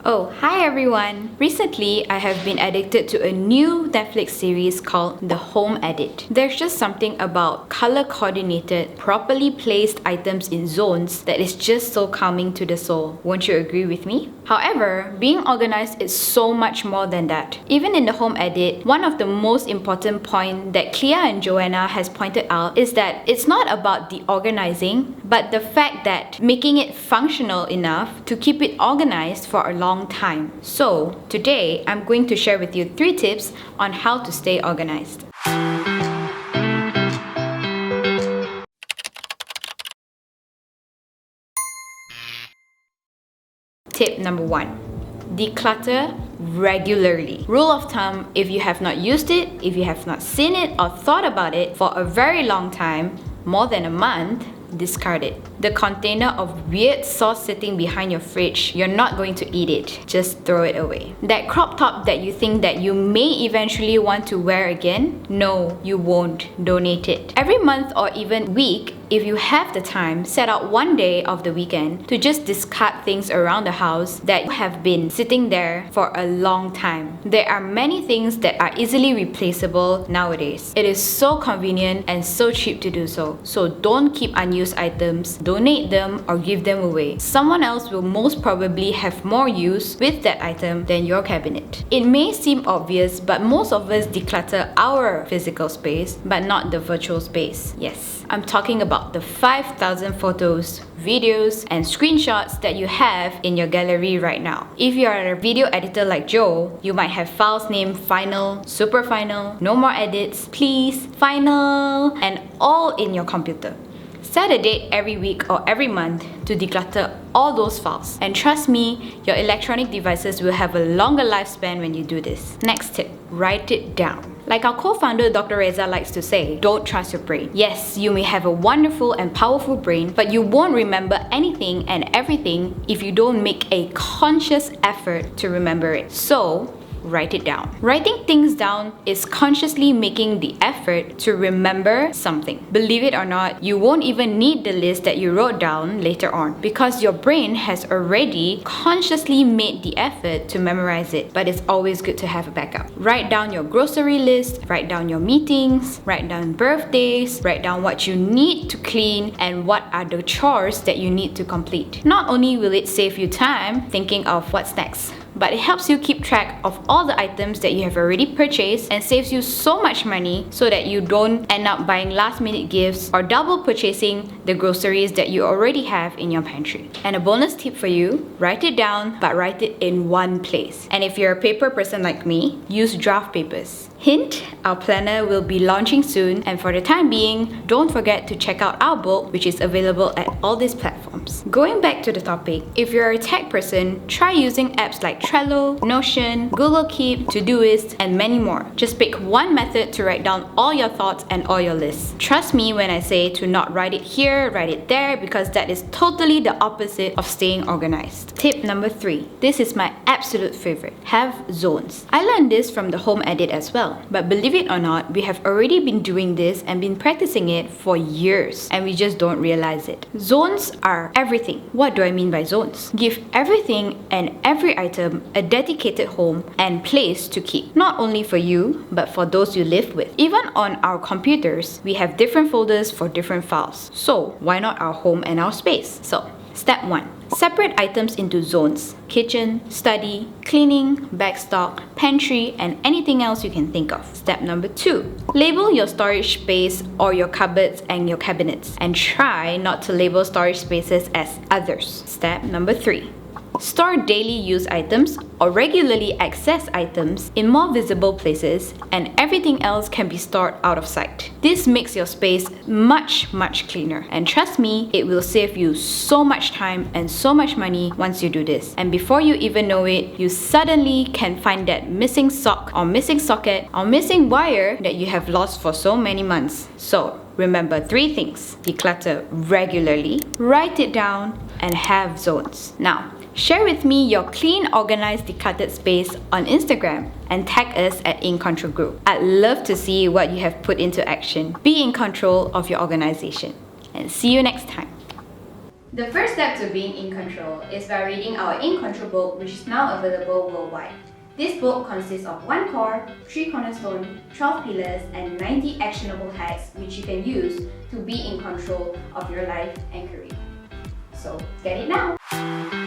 Oh, hi everyone! Recently, I have been addicted to a new Netflix series called The Home Edit. There's just something about color-coordinated, properly placed items in zones that is just so calming to the soul. Won't you agree with me? However, being organized is so much more than that. Even in The Home Edit, one of the most important points that Clea and Joanna has pointed out is that it's not about the organizing, but the fact that making it functional enough to keep it organized for a long time. So, today I'm going to share with you 3 tips on how to stay organized. Tip number 1. Declutter regularly. Rule of thumb, if you have not used it, if you have not seen it or thought about it for a very long time, more than a month, discard it. The container of weird sauce sitting behind your fridge, you're not going to eat it. Just throw it away. That crop top that you think that you may eventually want to wear again, no, you won't. Donate it. Every month or even week, if you have the time, set out one day of the weekend to just discard things around the house that have been sitting there for a long time. There are many things that are easily replaceable nowadays. It is so convenient and so cheap to do so. So don't keep unused items, donate them or give them away. Someone else will most probably have more use with that item than your cabinet. It may seem obvious, but most of us declutter our physical space, but not the virtual space. Yes, I'm talking about the 5,000 photos, videos, and screenshots that you have in your gallery right now. If you are a video editor like Joe, you might have files named Final, Super Final, No More Edits, Please, Final, and all in your computer. Set a date every week or every month to declutter all those files. And trust me, your electronic devices will have a longer lifespan when you do this. Next tip, write it down. Like our co-founder Dr. Reza likes to say, don't trust your brain. Yes, you may have a wonderful and powerful brain, but you won't remember anything and everything if you don't make a conscious effort to remember it. So, write it down. Writing things down is consciously making the effort to remember something. Believe it or not, you won't even need the list that you wrote down later on because your brain has already consciously made the effort to memorize it. But it's always good to have a backup. Write down your grocery list, write down your meetings, write down birthdays, write down what you need to clean and what are the chores that you need to complete. Not only will it save you time thinking of what's next, but it helps you keep track of all the items that you have already purchased and saves you so much money so that you don't end up buying last-minute gifts or double purchasing the groceries that you already have in your pantry. And a bonus tip for you, write it down but write it in one place. And if you're a paper person like me, use draft papers. Hint, our planner will be launching soon, and for the time being, don't forget to check out our book, which is available at all these platforms. Going back to the topic, if you're a tech person, try using apps like Trello, Notion, Google Keep, Todoist, and many more. Just pick one method to write down all your thoughts and all your lists. Trust me when I say to not write it here, write it there, because that is totally the opposite of staying organized. Tip number 3. This is my absolute favorite. Have zones. I learned this from the Home Edit as well. But believe it or not, we have already been doing this and been practicing it for years and we just don't realize it. Zones are everything. What do I mean by zones? Give everything and every item a dedicated home and place to keep. Not only for you, but for those you live with. Even on our computers, we have different folders for different files. So why not our home and our space? So, step 1. Separate items into zones: kitchen, study, cleaning, backstock, pantry, and anything else you can think of. Step number 2. Label your storage space or your cupboards and your cabinets, and try not to label storage spaces as others. Step number 3. Store daily use items or regularly access items in more visible places, and everything else can be stored out of sight. This makes your space much cleaner, and trust me, it will save you so much time and so much money once you do this. And before you even know it, you suddenly can find that missing sock or missing socket or missing wire that you have lost for so many months. So remember 3 things: declutter regularly, write it down, and have zones. Now, share with me your clean, organized, decluttered space on Instagram and tag us at InControl Group. I'd love to see what you have put into action. Be in control of your organization. And see you next time. The first step to being in control is by reading our InControl book, which is now available worldwide. This book consists of 1 core, 3 cornerstones, 12 pillars, and 90 actionable hacks which you can use to be in control of your life and career. So get it now!